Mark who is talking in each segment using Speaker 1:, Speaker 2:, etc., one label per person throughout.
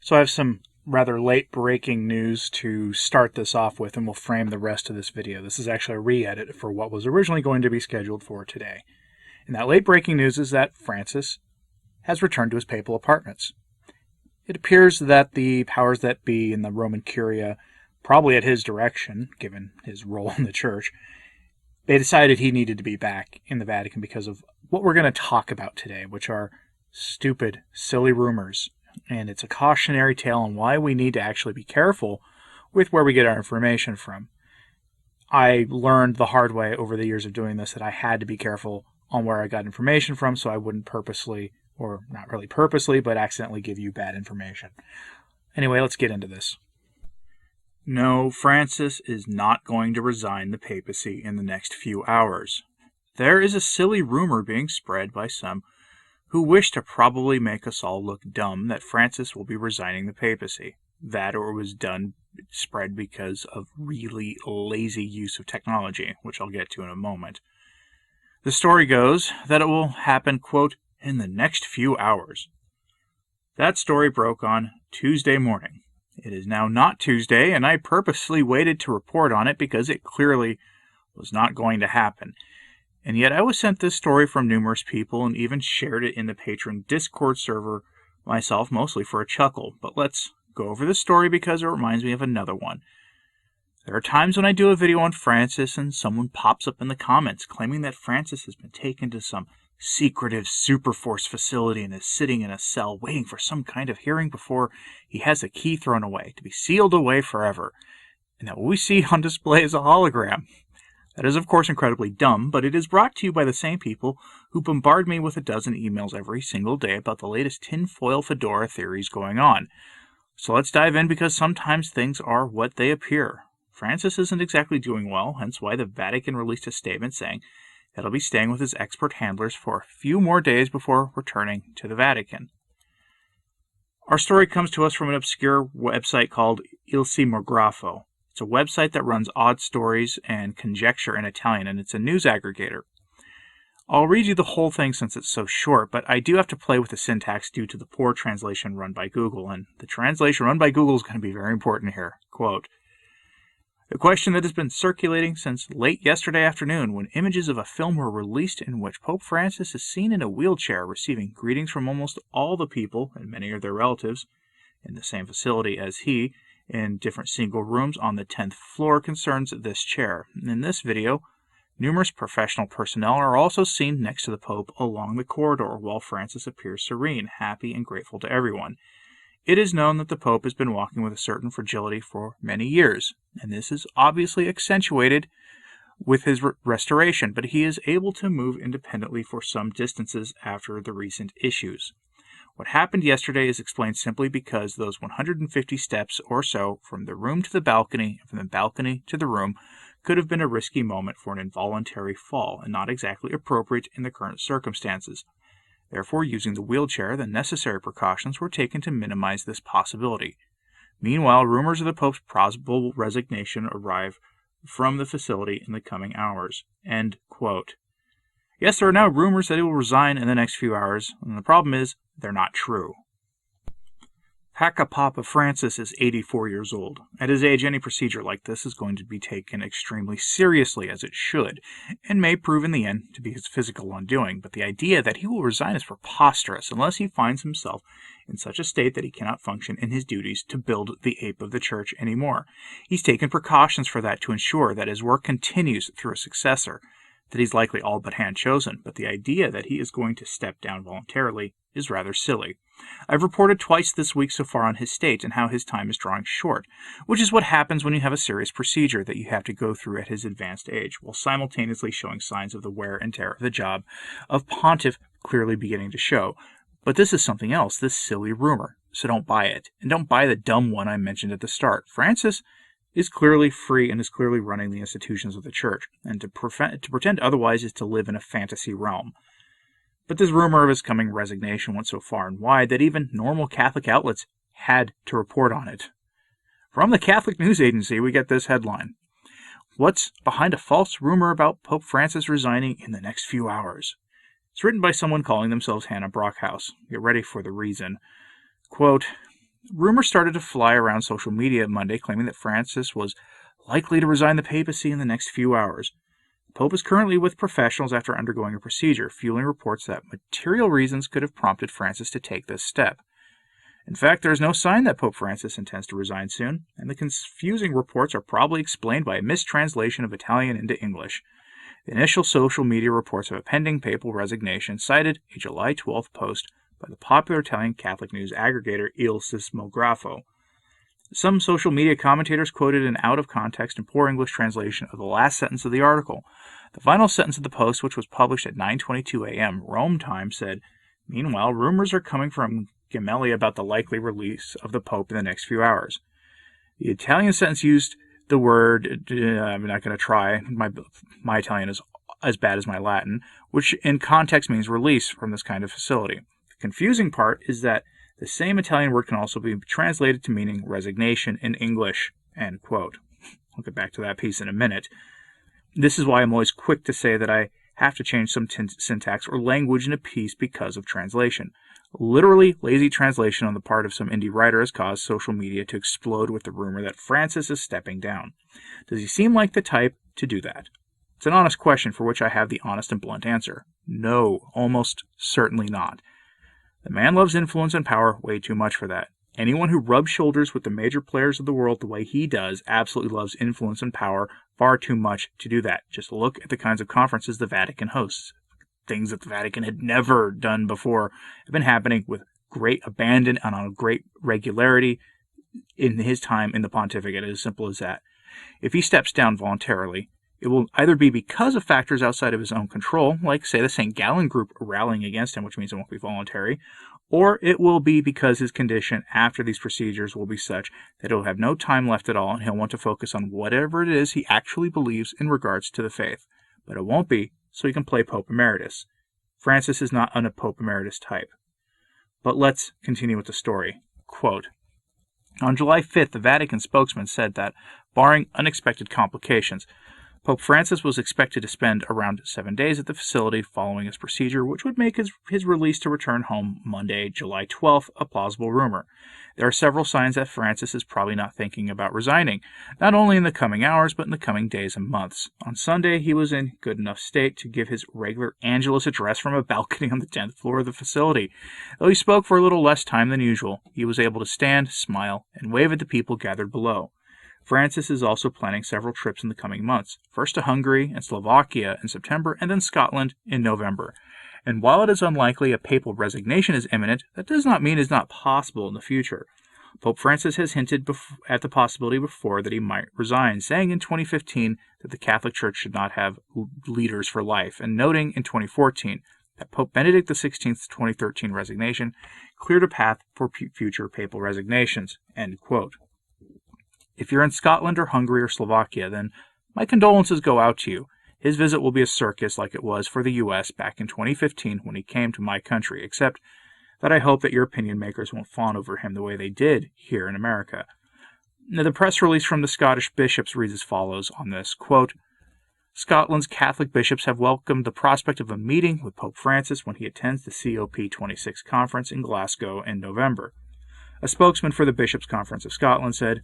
Speaker 1: So I have some rather late breaking news to start this off with, and we'll frame the rest of this video. This is actually a re-edit for what was originally going to be scheduled for today. And that late breaking news is that Francis has returned to his papal apartments. It appears that the powers that be in the Roman Curia, probably at his direction, given his role in the church, they decided he needed to be back in the Vatican because of what we're going to talk about today, which are stupid, silly rumors. And it's a cautionary tale on why we need to actually be careful with where we get our information from. I learned the hard way over the years of doing this that I had to be careful on where I got information from so I wouldn't purposely, or not really purposely, but accidentally give you bad information. Anyway, let's get into this. No, Francis is not going to resign the papacy in the next few hours. There is a silly rumor being spread by some who wish to probably make us all look dumb that Francis will be resigning the papacy. That or it was spread because of really lazy use of technology, which I'll get to in a moment. The story goes that it will happen, quote, in the next few hours. That story broke on Tuesday morning. It is now not Tuesday, and I purposely waited to report on it because it clearly was not going to happen. And yet I was sent this story from numerous people and even shared it in the Patreon Discord server myself, mostly for a chuckle. But let's go over this story because it reminds me of another one. There are times when I do a video on Francis and someone pops up in the comments claiming that Francis has been taken to some secretive Superforce facility and is sitting in a cell waiting for some kind of hearing before he has a key thrown away to be sealed away forever. And that what we see on display is a hologram. That is, of course, incredibly dumb, but it is brought to you by the same people who bombard me with a dozen emails every single day about the latest tinfoil fedora theories going on. So let's dive in because sometimes things are what they appear. Francis isn't exactly doing well, hence why the Vatican released a statement saying that he'll be staying with his expert handlers for a few more days before returning to the Vatican. Our story comes to us from an obscure website called Il Simografo. It's a website that runs odd stories and conjecture in Italian, and it's a news aggregator. I'll read you the whole thing since it's so short, but I do have to play with the syntax due to the poor translation run by Google, and the translation run by Google is going to be very important here. Quote, the question that has been circulating since late yesterday afternoon when images of a film were released in which Pope Francis is seen in a wheelchair receiving greetings from almost all the people, and many of their relatives, in the same facility as he, in different single rooms on the 10th floor concerns this chair. In this video, numerous professional personnel are also seen next to the Pope along the corridor while Francis appears serene, happy, and grateful to everyone. It is known that the Pope has been walking with a certain fragility for many years, and this is obviously accentuated with his restoration, but he is able to move independently for some distances after the recent issues. What happened yesterday is explained simply because those 150 steps or so from the room to the balcony and from the balcony to the room could have been a risky moment for an involuntary fall and not exactly appropriate in the current circumstances. Therefore, using the wheelchair, the necessary precautions were taken to minimize this possibility. Meanwhile, rumors of the Pope's possible resignation arrive from the facility in the coming hours. End quote. Yes, there are now rumors that he will resign in the next few hours, and the problem is, they're not true. Papa Francis is 84 years old. At his age, any procedure like this is going to be taken extremely seriously, as it should, and may prove in the end to be his physical undoing, but the idea that he will resign is preposterous unless he finds himself in such a state that he cannot function in his duties to build the ape of the church anymore. He's taken precautions for that to ensure that his work continues through a successor, that he's likely all but hand-chosen, but the idea that he is going to step down voluntarily is rather silly. I've reported twice this week so far on his state and how his time is drawing short, which is what happens when you have a serious procedure that you have to go through at his advanced age, while simultaneously showing signs of the wear and tear of the job of pontiff clearly beginning to show. But this is something else, this silly rumor, so don't buy it. And don't buy the dumb one I mentioned at the start. Francis is clearly free and is clearly running the institutions of the church, and to pretend otherwise is to live in a fantasy realm. But this rumor of his coming resignation went so far and wide that even normal Catholic outlets had to report on it. From the Catholic News Agency, we get this headline. What's behind a false rumor about Pope Francis resigning in the next few hours? It's written by someone calling themselves Hannah Brockhouse. Get ready for the reason. Quote, Rumors started to fly around social media Monday claiming that Francis was likely to resign the papacy in the next few hours. The Pope is currently with professionals after undergoing a procedure, fueling reports that material reasons could have prompted Francis to take this step. In fact, there is no sign that Pope Francis intends to resign soon, and the confusing reports are probably explained by a mistranslation of Italian into English. The initial social media reports of a pending papal resignation cited a July 12th post by the popular Italian Catholic news aggregator Il Sismografo. Some social media commentators quoted an out-of-context and poor English translation of the last sentence of the article. The final sentence of the post, which was published at 9:22 a.m. Rome time, said, "Meanwhile, rumors are coming from Gemelli about the likely release of the Pope in the next few hours." The Italian sentence used the word, I'm not going to try, my Italian is as bad as my Latin, which in context means release from this kind of facility. The confusing part is that the same Italian word can also be translated to meaning resignation in English, end quote. I'll get back to that piece in a minute. This is why I'm always quick to say that I have to change some syntax or language in a piece because of translation. Literally, lazy translation on the part of some indie writer has caused social media to explode with the rumor that Francis is stepping down. Does he seem like the type to do that? It's an honest question for which I have the honest and blunt answer. No, almost certainly not. The man loves influence and power way too much for that. Anyone who rubs shoulders with the major players of the world the way he does absolutely loves influence and power far too much to do that. Just look at the kinds of conferences the Vatican hosts. Things that the Vatican had never done before have been happening with great abandon and on great regularity in his time in the pontificate. It's as simple as that. If he steps down voluntarily, it will either be because of factors outside of his own control, like, say, the St. Gallen group rallying against him, which means it won't be voluntary, or it will be because his condition after these procedures will be such that he'll have no time left at all and he'll want to focus on whatever it is he actually believes in regards to the faith. But it won't be so he can play Pope Emeritus. Francis is not a Pope Emeritus type. But let's continue with the story. Quote, on July 5th, the Vatican spokesman said that, barring unexpected complications, Pope Francis was expected to spend around 7 days at the facility following his procedure, which would make his release to return home Monday, July 12th, a plausible rumor. There are several signs that Francis is probably not thinking about resigning, not only in the coming hours, but in the coming days and months. On Sunday, he was in good enough state to give his regular Angelus address from a balcony on the 10th floor of the facility. Though he spoke for a little less time than usual, he was able to stand, smile, and wave at the people gathered below. Francis is also planning several trips in the coming months, first to Hungary and Slovakia in September, and then Scotland in November. And while it is unlikely a papal resignation is imminent, that does not mean it is not possible in the future. Pope Francis has hinted at the possibility before that he might resign, saying in 2015 that the Catholic Church should not have leaders for life, and noting in 2014 that Pope Benedict XVI's 2013 resignation cleared a path for future papal resignations, end quote. If you're in Scotland or Hungary or Slovakia, then my condolences go out to you. His visit will be a circus like it was for the U.S. back in 2015 when he came to my country, except that I hope that your opinion makers won't fawn over him the way they did here in America. Now, the press release from the Scottish bishops reads as follows on this, quote, Scotland's Catholic bishops have welcomed the prospect of a meeting with Pope Francis when he attends the COP26 conference in Glasgow in November. A spokesman for the Bishops' Conference of Scotland said,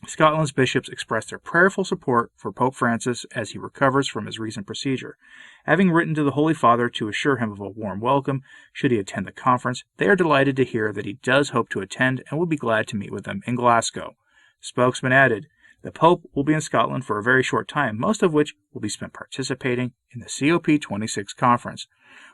Speaker 1: Scotland's bishops expressed their prayerful support for Pope Francis as he recovers from his recent procedure. Having written to the Holy Father to assure him of a warm welcome should he attend the conference, they are delighted to hear that he does hope to attend and will be glad to meet with them in Glasgow. The spokesman added, the Pope will be in Scotland for a very short time, most of which will be spent participating in the COP26 conference.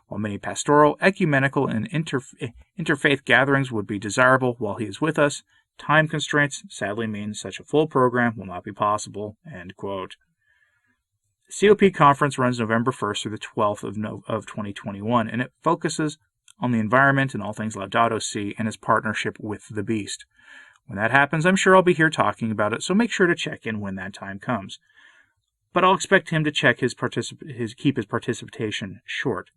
Speaker 1: While many pastoral, ecumenical, and interfaith gatherings would be desirable while he is with us, time constraints sadly mean such a full program will not be possible, end quote. The COP conference runs November 1st through the 12th of 2021, and it focuses on the environment and all things Laudato Si and his partnership with the Beast. When that happens, I'm sure I'll be here talking about it, so make sure to check in when that time comes. But I'll expect him to check keep his participation short.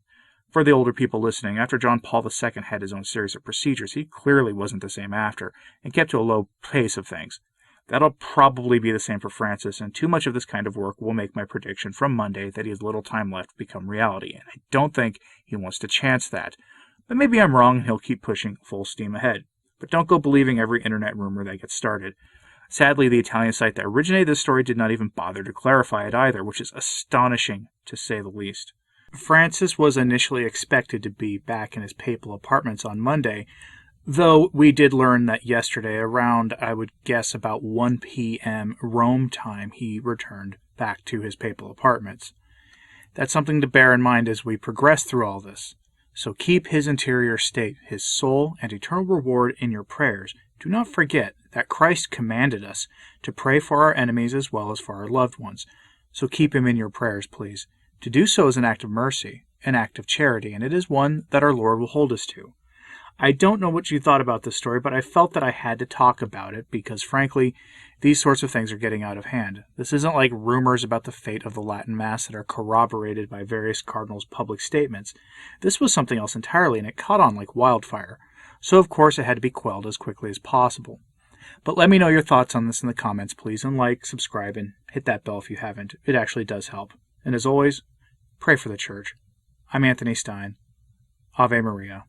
Speaker 1: For the older people listening, after John Paul II had his own series of procedures, he clearly wasn't the same after, and kept to a low pace of things. That'll probably be the same for Francis, and too much of this kind of work will make my prediction from Monday that he has little time left become reality, and I don't think he wants to chance that. But maybe I'm wrong and he'll keep pushing full steam ahead. But don't go believing every internet rumor that gets started. Sadly, the Italian site that originated this story did not even bother to clarify it either, which is astonishing to say the least. Francis was initially expected to be back in his papal apartments on Monday, though we did learn that yesterday, around, I would guess, about 1 p.m. Rome time, he returned back to his papal apartments. That's something to bear in mind as we progress through all this. So keep his interior state, his soul, and eternal reward in your prayers. Do not forget that Christ commanded us to pray for our enemies as well as for our loved ones. So keep him in your prayers, please. To do so is an act of mercy, an act of charity, and it is one that our Lord will hold us to. I don't know what you thought about this story, but I felt that I had to talk about it because, frankly, these sorts of things are getting out of hand. This isn't like rumors about the fate of the Latin Mass that are corroborated by various cardinals' public statements. This was something else entirely, and it caught on like wildfire. So, of course, it had to be quelled as quickly as possible. But let me know your thoughts on this in the comments, please, and like, subscribe, and hit that bell if you haven't. It actually does help. And as always, pray for the Church. I'm Anthony Stine. Ave Maria.